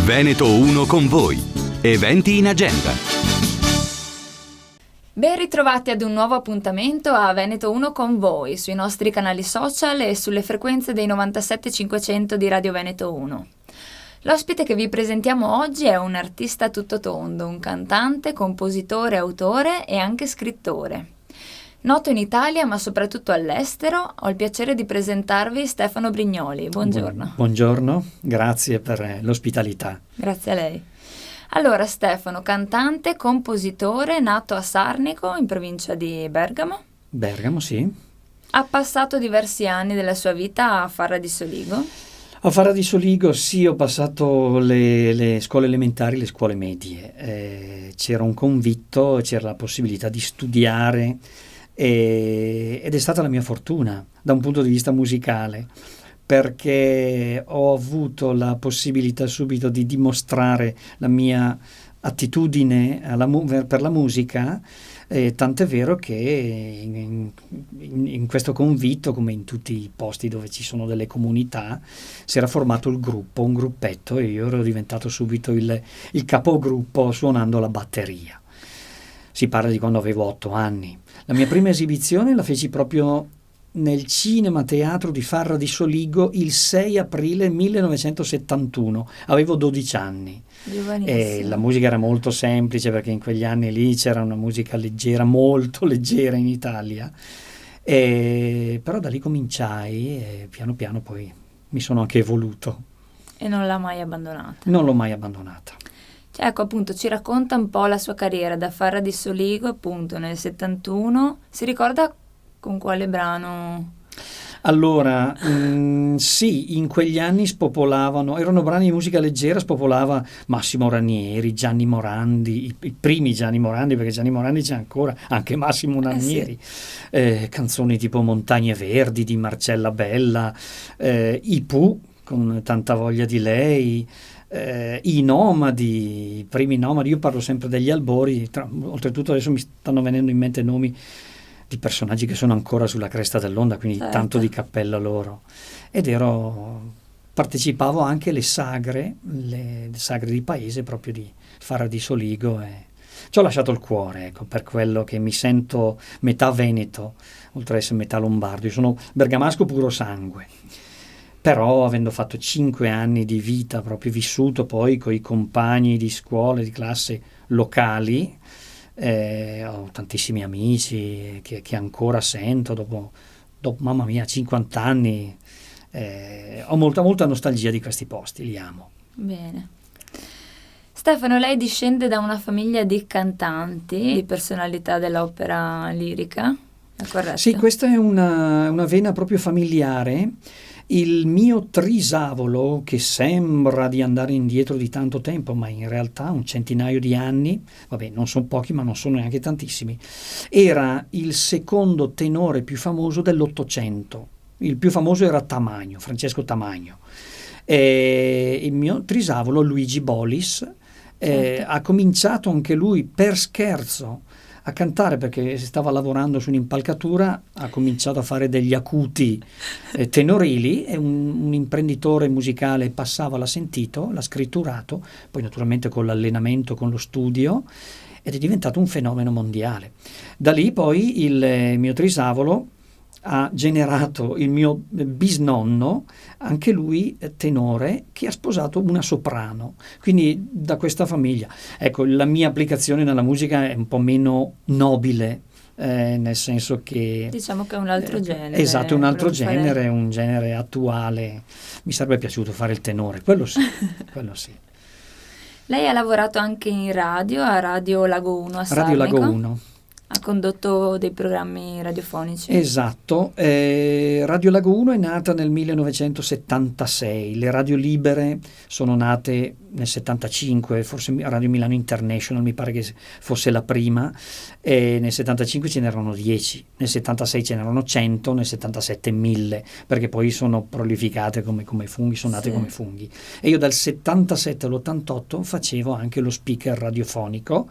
Veneto 1 con voi. Eventi in agenda. Ben ritrovati ad un nuovo appuntamento a Veneto 1 con voi, sui nostri canali social e sulle frequenze dei 97.500 di Radio Veneto 1. L'ospite che vi presentiamo oggi è un artista a tutto tondo, un cantante, compositore, autore e anche scrittore. Noto in Italia ma soprattutto all'estero, ho il piacere di presentarvi Stefano Brignoli. Buongiorno. Buongiorno, grazie per l'ospitalità. Grazie a lei. Allora, Stefano, cantante, compositore, nato a Sarnico, in provincia di Bergamo. Bergamo, sì. Ha passato diversi anni della sua vita a Farra di Soligo. A Farra di Soligo, sì, ho passato le scuole elementari, le scuole medie. C'era un convitto, c'era la possibilità di studiare ed è stata la mia fortuna da un punto di vista musicale, perché ho avuto la possibilità subito di dimostrare la mia attitudine per la musica, tant'è vero che in questo convitto, come in tutti i posti dove ci sono delle comunità, si era formato il gruppo, un gruppetto, e io ero diventato subito il capogruppo suonando la batteria. Si parla di quando avevo 8 anni. La mia prima esibizione la feci proprio nel Cinema Teatro di Farra di Soligo il 6 aprile 1971. Avevo 12 anni. E la musica era molto semplice, perché in quegli anni lì c'era una musica leggera, molto leggera in Italia. Però da lì cominciai e piano piano poi mi sono anche evoluto. E non l'ha mai abbandonata? Non l'ho mai abbandonata. Ecco, appunto, ci racconta un po' la sua carriera da Farra di Soligo, appunto, nel 71. Si ricorda con quale brano? Allora, sì, in quegli anni spopolavano, erano brani di musica leggera, spopolava Massimo Ranieri, Gianni Morandi, i primi Gianni Morandi, perché Gianni Morandi c'è ancora, anche Massimo Ranieri, sì. Canzoni tipo Montagne Verdi di Marcella Bella, i Pooh con Tanta voglia di lei, i Nomadi, i primi Nomadi. Io parlo sempre degli albori, oltretutto adesso mi stanno venendo in mente nomi di personaggi che sono ancora sulla cresta dell'onda, quindi certo, tanto di cappello a loro. Partecipavo anche alle sagre di paese proprio di Farra di Soligo, e ci ho lasciato il cuore, ecco, per quello che mi sento metà veneto, oltre ad essere metà lombardo. Io sono bergamasco puro sangue. Però avendo fatto 5 anni di vita, proprio vissuto poi con i compagni di scuola, di classe locali, ho tantissimi amici che ancora sento dopo, mamma mia, 50 anni. Ho molta nostalgia di questi posti, li amo. Bene. Stefano, lei discende da una famiglia di cantanti, di personalità dell'opera lirica, è corretto? Sì, questa è una vena proprio familiare. Il mio trisavolo, che sembra di andare indietro di tanto tempo, ma in realtà un centinaio di anni, vabbè, non sono pochi ma non sono neanche tantissimi, era il secondo tenore più famoso dell'Ottocento. Il più famoso era Tamagno, Francesco Tamagno. Il mio trisavolo, Luigi Bolis, certo, ha cominciato anche lui per scherzo a cantare, perché stava lavorando su un'impalcatura, ha cominciato a fare degli acuti tenorili, e un imprenditore musicale passava, l'ha sentito, l'ha scritturato, poi naturalmente con l'allenamento, con lo studio, ed è diventato un fenomeno mondiale. Da lì poi il mio trisavolo ha generato il mio bisnonno, anche lui tenore, che ha sposato una soprano, quindi da questa famiglia. Ecco, la mia applicazione nella musica è un po' meno nobile, nel senso che... Diciamo che è un altro genere. Esatto, un altro genere, un genere attuale. Mi sarebbe piaciuto fare il tenore, quello sì, quello sì. Lei ha lavorato anche in radio, a Radio Lago 1 a Sarnico. Radio Lago 1. Ha condotto dei programmi radiofonici. Esatto, Radio Lago 1 è nata nel 1976, le radio libere sono nate nel 75, forse Radio Milano International mi pare che fosse la prima, e nel 75 ce n'erano 10, nel 76 ce n'erano 100, nel 77 1000, perché poi sono prolificate come funghi, sono nate come funghi. E io dal 77 all'88 facevo anche lo speaker radiofonico,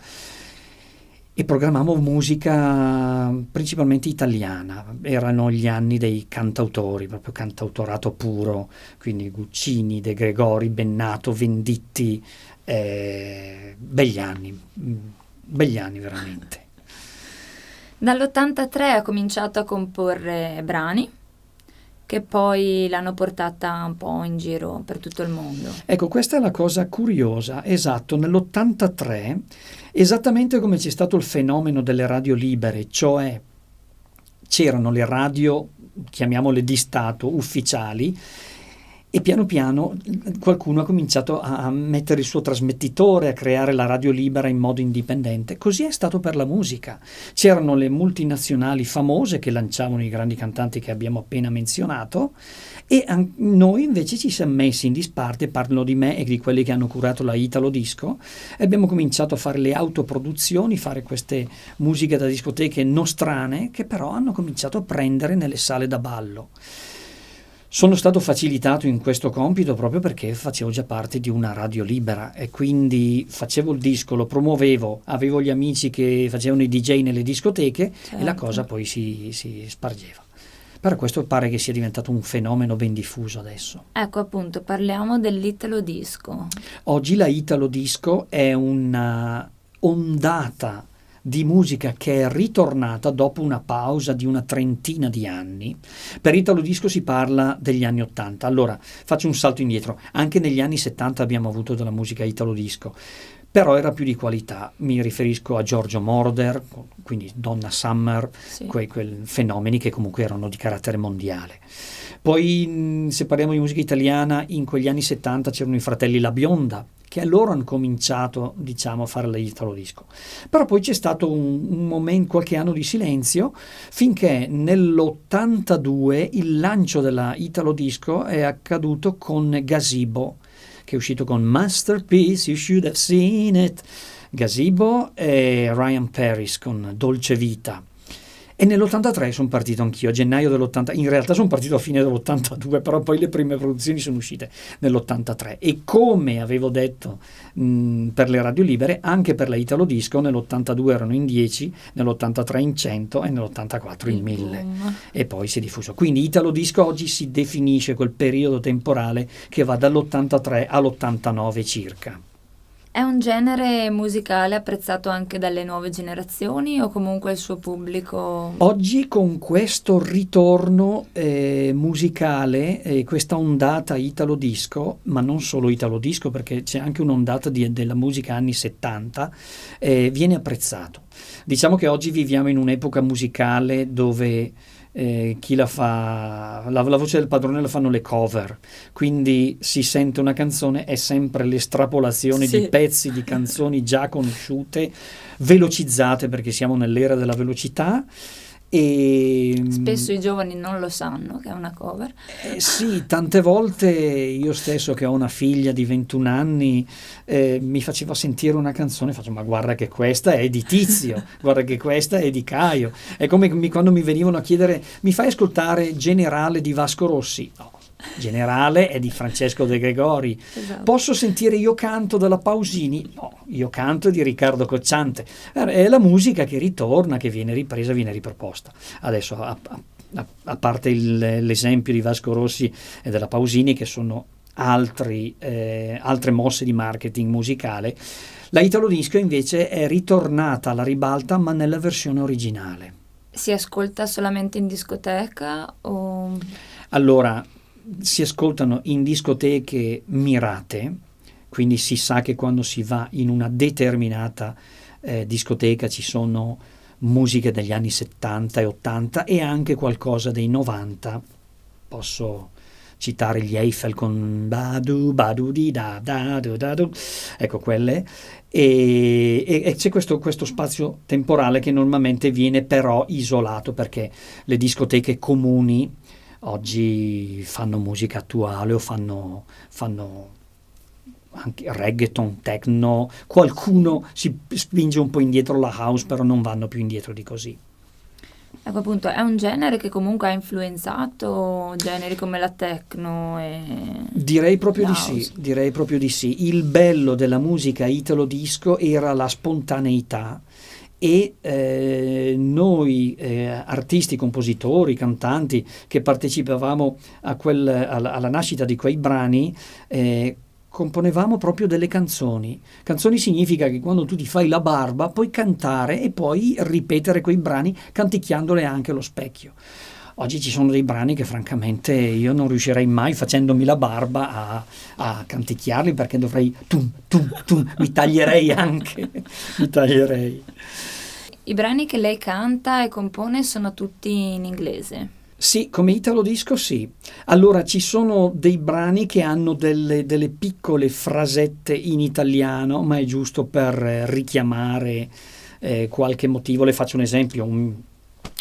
e programmavo musica principalmente italiana. Erano gli anni dei cantautori, proprio cantautorato puro, quindi Guccini, De Gregori, Bennato, Venditti, begli anni veramente. Dall'83 ha cominciato a comporre brani che poi l'hanno portata un po' in giro per tutto il mondo. Ecco, questa è la cosa curiosa, esatto, nell'83, esattamente come c'è stato il fenomeno delle radio libere, cioè c'erano le radio, chiamiamole di Stato, ufficiali, e piano piano qualcuno ha cominciato a mettere il suo trasmettitore, a creare la radio libera in modo indipendente. Così è stato per la musica. C'erano le multinazionali famose che lanciavano i grandi cantanti che abbiamo appena menzionato, e noi invece ci siamo messi in disparte, parlo di me e di quelli che hanno curato la Italo Disco, e abbiamo cominciato a fare le autoproduzioni, fare queste musiche da discoteche nostrane che però hanno cominciato a prendere nelle sale da ballo. Sono stato facilitato in questo compito proprio perché facevo già parte di una radio libera e quindi facevo il disco, lo promuovevo, avevo gli amici che facevano i DJ nelle discoteche, e la cosa poi si spargeva. Però questo pare che sia diventato un fenomeno ben diffuso adesso. Ecco, appunto, parliamo dell'Italo Disco. Oggi la Italo Disco è una ondata di musica che è ritornata dopo una pausa di una trentina di anni. Per Italo Disco si parla degli anni 80. Allora, faccio un salto indietro. Anche negli anni 70 abbiamo avuto della musica Italo Disco, però era più di qualità. Mi riferisco a Giorgio Moroder, quindi Donna Summer, Sì. quei fenomeni che comunque erano di carattere mondiale. Poi, se parliamo di musica italiana, in quegli anni 70 c'erano i fratelli La Bionda, che loro hanno cominciato, diciamo, a fare l'Italo Disco. Però poi c'è stato un momento, qualche anno di silenzio, finché nell'82 il lancio della Italo Disco è accaduto con Gazebo, che è uscito con Masterpiece, You Should Have Seen It, Gazebo e Ryan Paris con Dolce Vita. E nell'83 sono partito anch'io, a gennaio dell'80, in realtà sono partito a fine dell'82, però poi le prime produzioni sono uscite nell'83. E come avevo detto per le radio libere, anche per la Italo Disco nell'82 erano in 10, nell'83 in 100 e nell'84 in 1000. E poi si è diffuso. Quindi Italo Disco oggi si definisce quel periodo temporale che va dall'83 all'89 circa. È un genere musicale apprezzato anche dalle nuove generazioni o comunque il suo pubblico? Oggi con questo ritorno musicale, questa ondata Italo Disco, ma non solo Italo Disco perché c'è anche un'ondata della musica anni 70, viene apprezzato. Diciamo che oggi viviamo in un'epoca musicale dove chi la fa, la voce del padrone la fanno le cover, quindi si sente una canzone, è sempre l'estrapolazione Sì. di pezzi di canzoni già conosciute, velocizzate perché siamo nell'era della velocità. E Spesso i giovani non lo sanno che è una cover. sì, tante volte io stesso che ho una figlia di 21 anni mi faceva sentire una canzone, faccio ma guarda che questa è di Tizio, guarda che questa è di Caio. È come quando mi venivano a chiedere mi fai ascoltare Generale di Vasco Rossi? No, Generale è di Francesco De Gregori. Esatto. Posso sentire Io canto della Pausini? No, Io canto di Riccardo Cocciante. È la musica che ritorna, che viene ripresa, viene riproposta. Adesso, a parte l'esempio di Vasco Rossi e della Pausini, che sono altre mosse di marketing musicale, la Italo Disco invece è ritornata alla ribalta, ma nella versione originale. Si ascolta solamente in discoteca o... Allora, si ascoltano in discoteche mirate, quindi si sa che quando si va in una determinata discoteca ci sono musiche degli anni 70 e 80 e anche qualcosa dei 90. Posso citare gli Eiffel con badu badu di da da du da du, ecco quelle, e c'è questo spazio temporale che normalmente viene però isolato perché le discoteche comuni oggi fanno musica attuale o fanno anche reggaeton, techno, qualcuno si spinge un po' indietro la house, però non vanno più indietro di così. Ecco appunto, è un genere che comunque ha influenzato generi come la techno e Direi proprio la di house. sì, direi proprio di sì. Il bello della musica Italo Disco era la spontaneità e noi artisti, compositori, cantanti che partecipavamo alla nascita di quei brani, componevamo proprio delle canzoni. Canzoni significa che quando tu ti fai la barba puoi cantare e poi ripetere quei brani canticchiandole anche allo specchio. Oggi ci sono dei brani che francamente io non riuscirei mai, facendomi la barba, a canticchiarli, perché dovrei mi taglierei anche, mi taglierei. I brani che lei canta e compone sono tutti in inglese? Sì, come italo disco sì. Allora ci sono dei brani che hanno delle piccole frasette in italiano, ma è giusto per richiamare qualche motivo. Le faccio un esempio.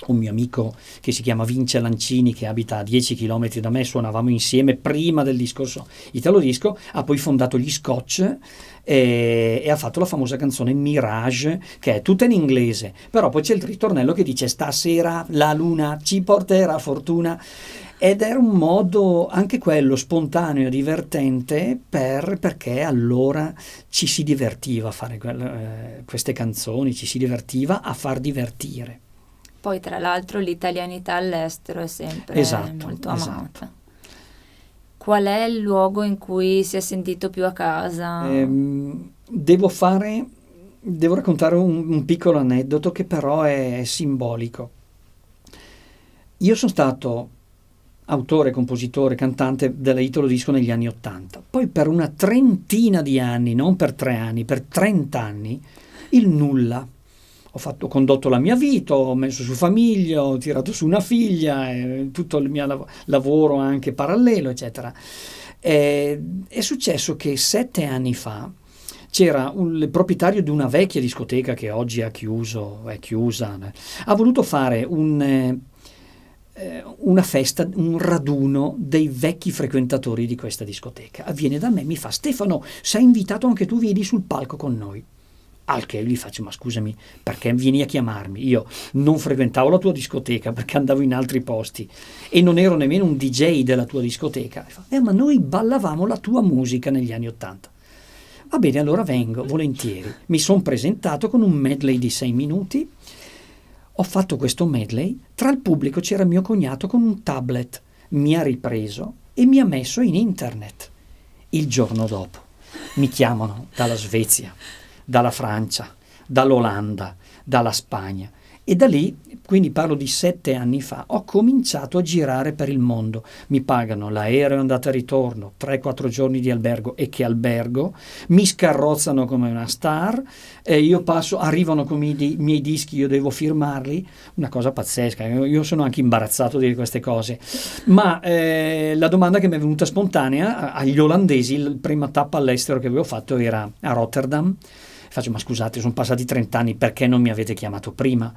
Un mio amico che si chiama Vince Lancini, che abita a 10 km da me, suonavamo insieme prima del discorso italo disco, ha poi fondato gli Scotch e ha fatto la famosa canzone Mirage, che è tutta in inglese, però poi c'è il ritornello che dice stasera la luna ci porterà fortuna, ed era un modo anche quello spontaneo e divertente perché allora ci si divertiva a fare queste canzoni, ci si divertiva a far divertire. Poi tra l'altro l'italianità all'estero è sempre molto amata. Qual è il luogo in cui si è sentito più a casa? Devo raccontare un piccolo aneddoto che però è simbolico. Io sono stato autore, compositore, cantante della italo disco negli anni '80. Poi per una trentina di anni, non per 3 anni, per 30 anni, il nulla. Ho condotto la mia vita, ho messo su famiglia, ho tirato su una figlia, tutto il mio lavoro anche parallelo, eccetera. È successo che 7 anni fa c'era il proprietario di una vecchia discoteca che oggi è chiusa, ha voluto fare una festa, un raduno dei vecchi frequentatori di questa discoteca. Viene da me e mi fa: Stefano, sei invitato anche tu, vieni sul palco con noi. Al che gli faccio: ma scusami, perché vieni a chiamarmi? Io non frequentavo la tua discoteca perché andavo in altri posti e non ero nemmeno un DJ della tua discoteca. Fa, ma noi ballavamo la tua musica negli anni '80. Va bene, allora vengo, volentieri. Mi sono presentato con un medley di 6 minuti, ho fatto questo medley, tra il pubblico c'era mio cognato con un tablet, mi ha ripreso e mi ha messo in internet. Il giorno dopo mi chiamano dalla Svezia, dalla Francia, dall'Olanda, dalla Spagna, e da lì, quindi parlo di 7 anni fa, ho cominciato a girare per il mondo. Mi pagano l'aereo andata e ritorno, 3-4 giorni di albergo, e che albergo, mi scarrozzano come una star, io arrivano con i miei dischi, io devo firmarli, una cosa pazzesca. Io sono anche imbarazzato di dire queste cose, ma la domanda che mi è venuta spontanea agli olandesi, la prima tappa all'estero che avevo fatto era a Rotterdam. Faccio: ma scusate, sono passati 30 anni, perché non mi avete chiamato prima?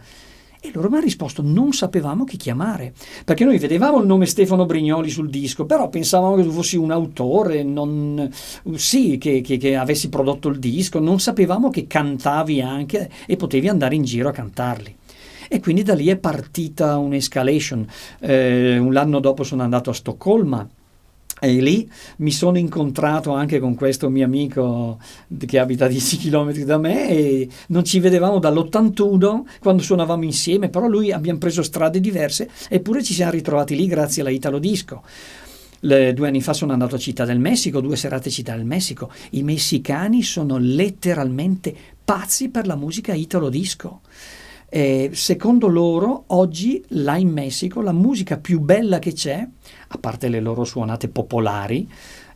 E loro mi hanno risposto: non sapevamo chi chiamare, perché noi vedevamo il nome Stefano Brignoli sul disco, però pensavamo che tu fossi un autore, che avessi prodotto il disco, non sapevamo che cantavi anche e potevi andare in giro a cantarli. E quindi da lì è partita un'escalation. L'anno dopo sono andato a Stoccolma, e lì mi sono incontrato anche con questo mio amico che abita a 10 km da me, e non ci vedevamo dall'81 quando suonavamo insieme, però abbiamo preso strade diverse, eppure ci siamo ritrovati lì grazie alla Italo Disco. 2 anni fa sono andato a Città del Messico, 2 serate a Città del Messico. I messicani sono letteralmente pazzi per la musica Italo Disco. Secondo loro oggi là in Messico la musica più bella che c'è, a parte le loro suonate popolari,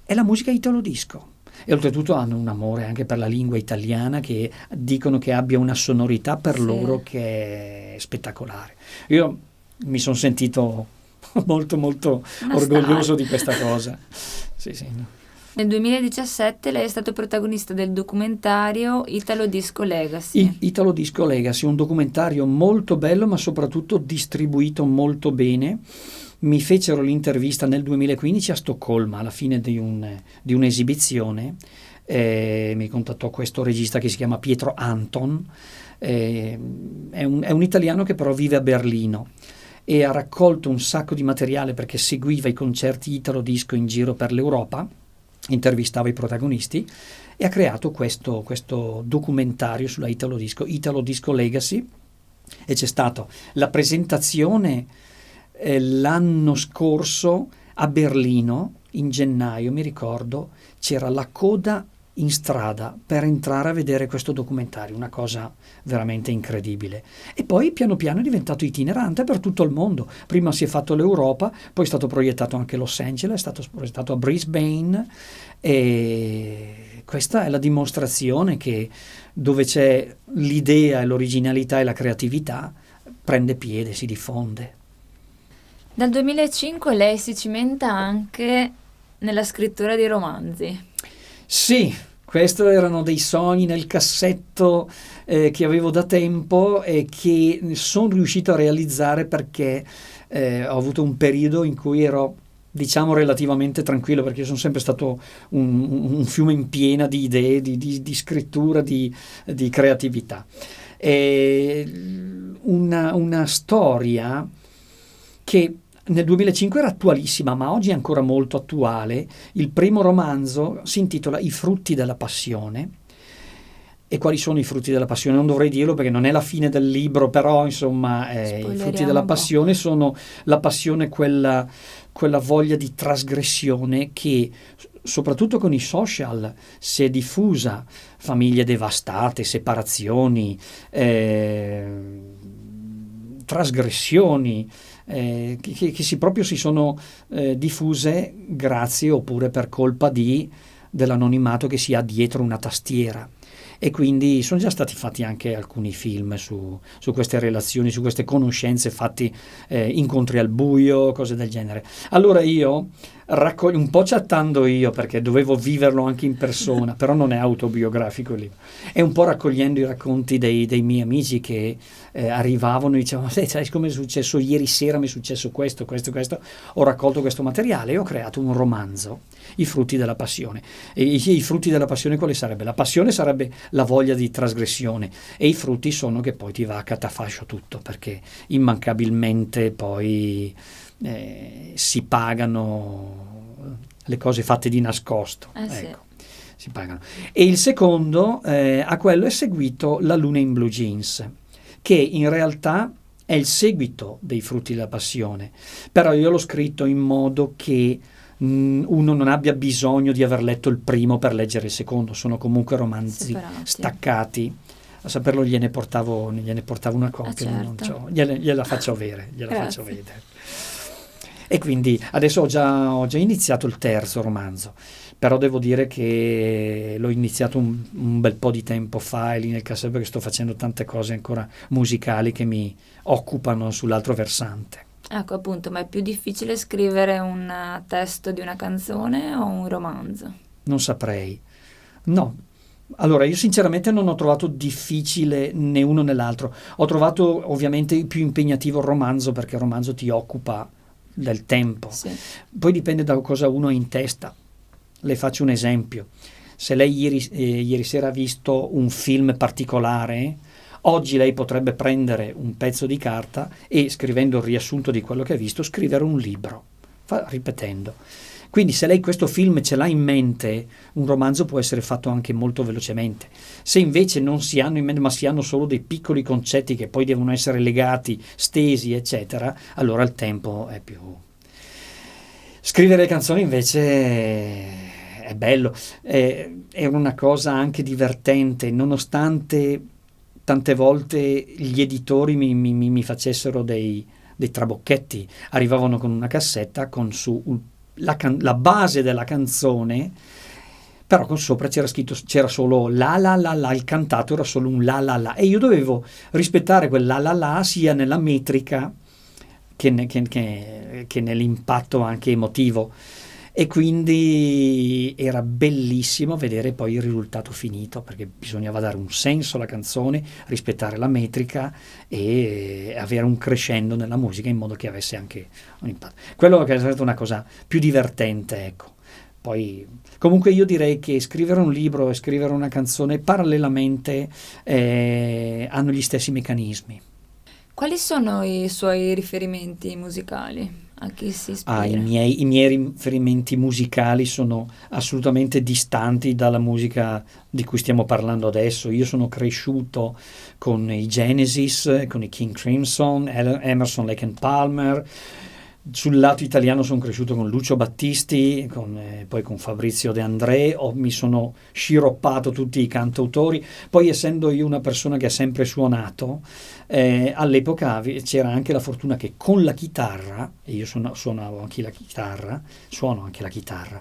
è la musica italo disco, e oltretutto hanno un amore anche per la lingua italiana, che dicono che abbia una sonorità per loro che è spettacolare. Io mi sono sentito molto molto orgoglioso di questa cosa. Sì. Nel 2017 lei è stato protagonista del documentario Italo Disco Legacy. Italo Disco Legacy, un documentario molto bello, ma soprattutto distribuito molto bene. Mi fecero l'intervista nel 2015 a Stoccolma, alla fine di un'esibizione. Mi contattò questo regista che si chiama Pietro Anton, è un italiano che però vive a Berlino, e ha raccolto un sacco di materiale perché seguiva i concerti Italo Disco in giro per l'Europa. intervistava i protagonisti, e ha creato questo documentario sulla Italo Disco Legacy, e c'è stata la presentazione l'anno scorso a Berlino, in gennaio, mi ricordo, c'era la coda in strada per entrare a vedere questo documentario, una cosa veramente incredibile. E poi piano piano è diventato itinerante per tutto il mondo. Prima si è fatto l'Europa, poi è stato proiettato anche a Los Angeles, è stato proiettato a Brisbane, e questa è la dimostrazione che dove c'è l'idea e l'originalità e la creatività prende piede, si diffonde. Dal 2005 lei si cimenta anche nella scrittura di romanzi. Sì, questi erano dei sogni nel cassetto che avevo da tempo e che sono riuscito a realizzare perché ho avuto un periodo in cui ero, diciamo, relativamente tranquillo, perché io sono sempre stato un fiume in piena di idee, di scrittura, di creatività. Una storia che nel 2005 era attualissima, ma oggi è ancora molto attuale. Il primo romanzo si intitola I frutti della passione. E quali sono i frutti della passione? Non dovrei dirlo perché non è la fine del libro, però insomma i frutti della passione sono la passione, quella voglia di trasgressione che soprattutto con i social si è diffusa, famiglie devastate, separazioni, trasgressioni, che si sono diffuse grazie oppure per colpa dell'anonimato che si ha dietro una tastiera. E quindi sono già stati fatti anche alcuni film su queste relazioni, su queste conoscenze fatti, incontri al buio, cose del genere. Allora io raccoglio, un po' chattando io perché dovevo viverlo anche in persona, però non è autobiografico il libro, e un po' raccogliendo i racconti dei miei amici che arrivavano e dicevano: sai come è successo ieri sera, mi è successo questo, ho raccolto questo materiale e ho creato un romanzo, I frutti della passione. E i frutti della passione quale sarebbe? La passione sarebbe la voglia di trasgressione, e i frutti sono che poi ti va a catafascio tutto, perché immancabilmente poi si pagano le cose fatte di nascosto, sì. ecco, si pagano. E il secondo, a quello è seguito La luna in blue jeans, che in realtà è il seguito dei frutti della passione, però io l'ho scritto in modo che uno non abbia bisogno di aver letto il primo per leggere il secondo, sono comunque romanzi separati, staccati. A saperlo gliene portavo una copia, certo. gliela faccio avere, faccio vedere. E quindi adesso ho già iniziato il terzo romanzo, però devo dire che l'ho iniziato un bel po' di tempo fa, e lì nel cassetto, perché sto facendo tante cose ancora musicali che mi occupano sull'altro versante. Ecco, appunto, ma è più difficile scrivere un testo di una canzone o un romanzo? Non saprei. No. Allora, io sinceramente non ho trovato difficile né uno né l'altro. Ho trovato ovviamente più impegnativo il romanzo, perché il romanzo ti occupa del tempo. Sì. Poi dipende da cosa uno ha in testa. Le faccio un esempio. Se lei ieri sera ha visto un film particolare, oggi lei potrebbe prendere un pezzo di carta e, scrivendo il riassunto di quello che ha visto, scrivere un libro, ripetendo. Quindi se lei questo film ce l'ha in mente, un romanzo può essere fatto anche molto velocemente. Se invece non si hanno in mente, ma si hanno solo dei piccoli concetti che poi devono essere legati, stesi, eccetera, allora il tempo è più... Scrivere canzoni invece è bello, è una cosa anche divertente, nonostante tante volte gli editori mi facessero dei trabocchetti. Arrivavano con una cassetta con su la base della canzone, però con sopra c'era scritto, c'era solo la la la la, il cantato era solo un la la la, e io dovevo rispettare quel la la la sia nella metrica che nell'impatto anche emotivo, e quindi era bellissimo vedere poi il risultato finito, perché bisognava dare un senso alla canzone, rispettare la metrica e avere un crescendo nella musica in modo che avesse anche un impatto. Quello che è stata una cosa più divertente, ecco. Poi comunque io direi che scrivere un libro e scrivere una canzone parallelamente hanno gli stessi meccanismi. Quali sono i suoi riferimenti musicali? A chi si ispira? I miei riferimenti musicali sono assolutamente distanti dalla musica di cui stiamo parlando adesso. Io sono cresciuto con i Genesis, con i King Crimson, Emerson, Lake and Palmer. Sul lato italiano sono cresciuto con Lucio Battisti, poi con Fabrizio De André, mi sono sciroppato tutti i cantautori. Poi, essendo io una persona che ha sempre suonato, all'epoca c'era anche la fortuna che con la chitarra, e io suonavo anche la chitarra, suono anche la chitarra,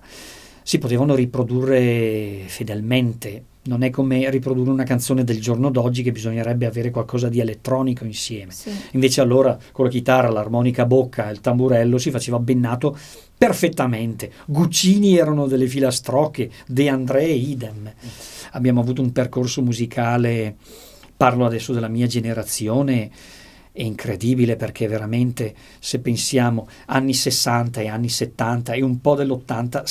si potevano riprodurre fedelmente. Non è come riprodurre una canzone del giorno d'oggi, che bisognerebbe avere qualcosa di elettronico insieme. Sì. Invece allora con la chitarra, l'armonica a bocca e il tamburello si faceva bennato perfettamente. Guccini erano delle filastrocche, De André idem. Abbiamo avuto un percorso musicale, parlo adesso della mia generazione, è incredibile, perché veramente, se pensiamo anni 60 e anni 70 e un po' dell'80,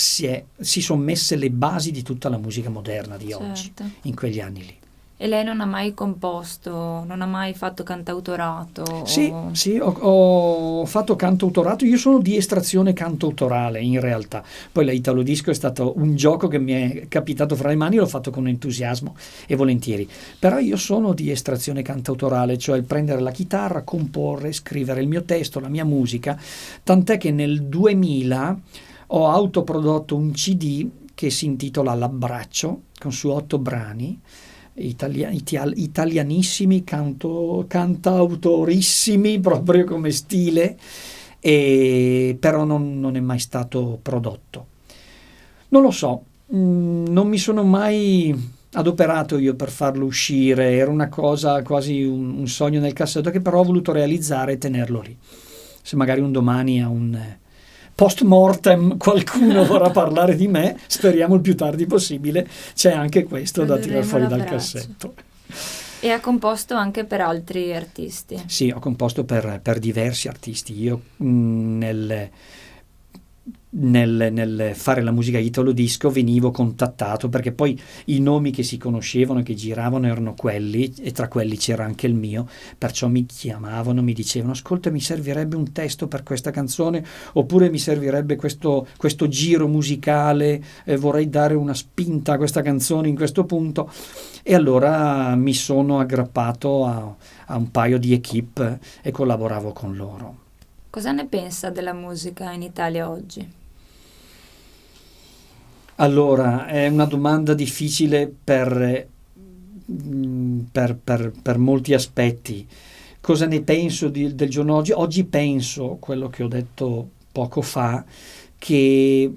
si sono messe le basi di tutta la musica moderna di oggi, in quegli anni lì. E lei non ha mai composto, non ha mai fatto cantautorato? Sì, ho fatto cantautorato. Io sono di estrazione cantautorale, in realtà. Poi la Italo Disco è stato un gioco che mi è capitato fra le mani, l'ho fatto con entusiasmo e volentieri. Però io sono di estrazione cantautorale, cioè il prendere la chitarra, comporre, scrivere il mio testo, la mia musica, tant'è che nel 2000 ho autoprodotto un CD che si intitola L'Abbraccio, con su 8 brani, italianissimi, cantautorissimi proprio come stile, però non è mai stato prodotto. Non lo so, non mi sono mai adoperato io per farlo uscire, era una cosa, quasi un sogno nel cassetto, che però ho voluto realizzare e tenerlo lì. Se magari un domani a un post mortem qualcuno vorrà parlare di me, speriamo il più tardi possibile, c'è anche questo da tirare fuori dal cassetto. E ha composto anche per altri artisti? Sì, ho composto per diversi artisti. Io nel fare la musica Italo Disco venivo contattato, perché poi i nomi che si conoscevano e che giravano erano quelli, e tra quelli c'era anche il mio, perciò mi chiamavano, mi dicevano: ascolta, mi servirebbe un testo per questa canzone, oppure mi servirebbe questo giro musicale, vorrei dare una spinta a questa canzone in questo punto. E allora mi sono aggrappato a un paio di equipe e collaboravo con loro. Cosa ne pensa della musica in Italia oggi? Allora, è una domanda difficile per molti aspetti. Cosa ne penso del giorno oggi? Oggi penso, quello che ho detto poco fa, che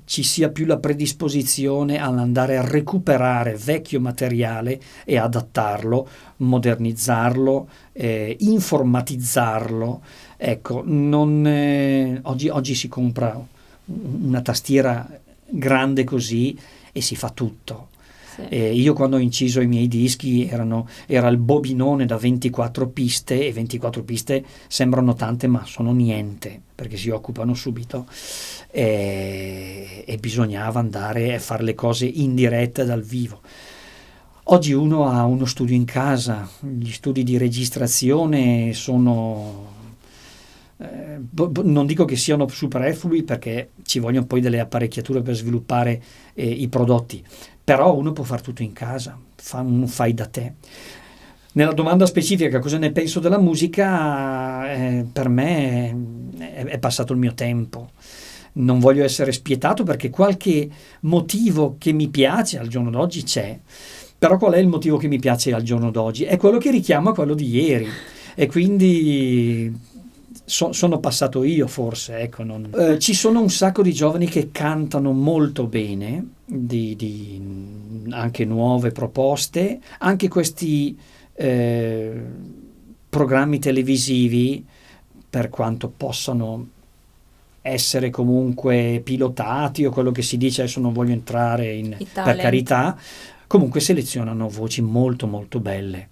ci sia più la predisposizione all'andare a recuperare vecchio materiale e adattarlo, modernizzarlo, informatizzarlo. Ecco, oggi si compra una tastiera grande così e si fa tutto. Sì. Io quando ho inciso i miei dischi era il bobinone da 24 piste, e 24 piste sembrano tante ma sono niente, perché si occupano subito, e bisognava andare a fare le cose in diretta dal vivo. Oggi uno ha uno studio in casa, gli studi di registrazione sono... non dico che siano superflui, perché ci vogliono poi delle apparecchiature per sviluppare i prodotti, però uno può fare tutto in casa, un fai da te. Nella domanda specifica, cosa ne penso della musica, per me è passato il mio tempo. Non voglio essere spietato, perché qualche motivo che mi piace al giorno d'oggi c'è, però qual è il motivo che mi piace al giorno d'oggi? È quello che richiama quello di ieri, e quindi sono passato io, forse, ecco. Ci sono un sacco di giovani che cantano molto bene, anche nuove proposte, anche questi programmi televisivi, per quanto possano essere comunque pilotati o quello che si dice, adesso non voglio entrare per carità, comunque selezionano voci molto molto belle.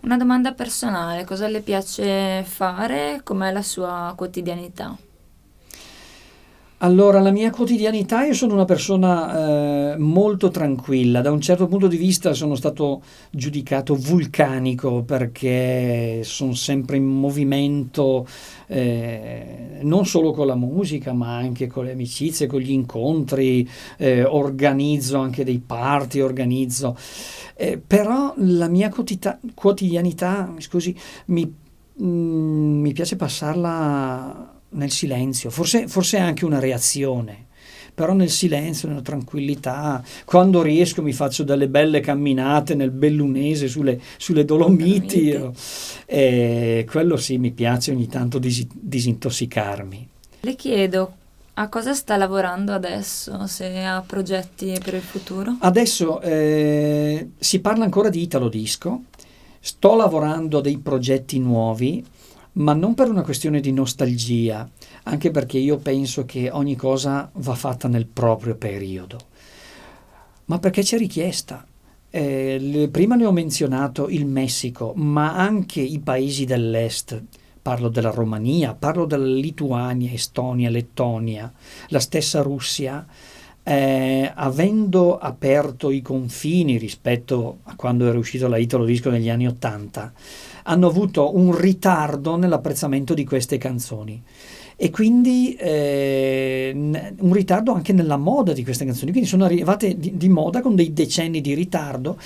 Una domanda personale: cosa le piace fare? Com'è la sua quotidianità? Allora, la mia quotidianità, io sono una persona molto tranquilla. Da un certo punto di vista sono stato giudicato vulcanico perché sono sempre in movimento, non solo con la musica, ma anche con le amicizie, con gli incontri, organizzo anche dei party, però la mia quotidianità, mi scusi, mi piace passarla nel silenzio, forse è anche una reazione, però nel silenzio, nella tranquillità. Quando riesco mi faccio delle belle camminate nel Bellunese sulle Dolomiti, quello sì, mi piace ogni tanto disintossicarmi. Le chiedo a cosa sta lavorando adesso, se ha progetti per il futuro? Adesso si parla ancora di Italo Disco, sto lavorando a dei progetti nuovi, ma non per una questione di nostalgia, anche perché io penso che ogni cosa va fatta nel proprio periodo, ma perché c'è richiesta. Prima ne ho menzionato il Messico, ma anche i paesi dell'est. Parlo della Romania, parlo della Lituania, Estonia, Lettonia, la stessa Russia, avendo aperto i confini rispetto a quando era uscito la Italo Disco negli anni *80, hanno avuto un ritardo nell'apprezzamento di queste canzoni e quindi un ritardo anche nella moda di queste canzoni, quindi sono arrivate di moda con dei decenni di ritardo,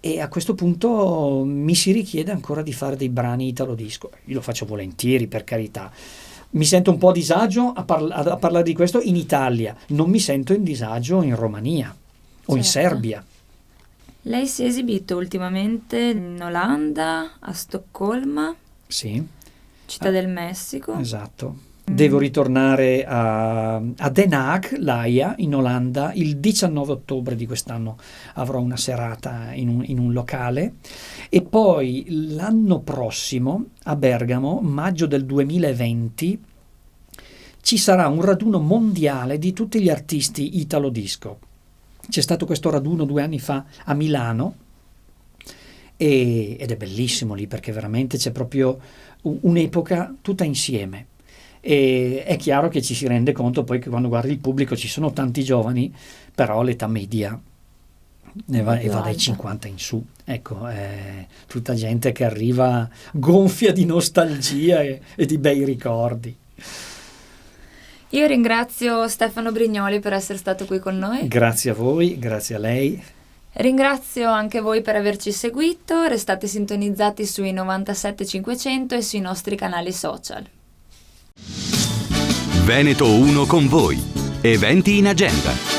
e a questo punto mi si richiede ancora di fare dei brani Italo Disco. Io lo faccio volentieri, per carità. Mi sento un po' a disagio a parlare di questo in Italia, non mi sento in disagio in Romania o in Serbia. Lei si è esibito ultimamente in Olanda, a Stoccolma, Sì. Città del Messico. Esatto. Devo ritornare a Den Haag, l'Aia, in Olanda, il 19 ottobre di quest'anno. Avrò una serata in un locale, e poi l'anno prossimo a Bergamo, maggio del 2020, ci sarà un raduno mondiale di tutti gli artisti Italo Disco. C'è stato questo raduno 2 anni fa a Milano ed è bellissimo lì, perché veramente c'è proprio un'epoca tutta insieme. E è chiaro che ci si rende conto poi che quando guardi il pubblico ci sono tanti giovani, però l'età media va dai 50 in su. Ecco, è tutta gente che arriva gonfia di nostalgia e di bei ricordi. Io ringrazio Stefano Brignoli per essere stato qui con noi. Grazie a voi, grazie a lei. Ringrazio anche voi per averci seguito, restate sintonizzati sui 97.500 e sui nostri canali social. Veneto 1 con voi. Eventi in agenda.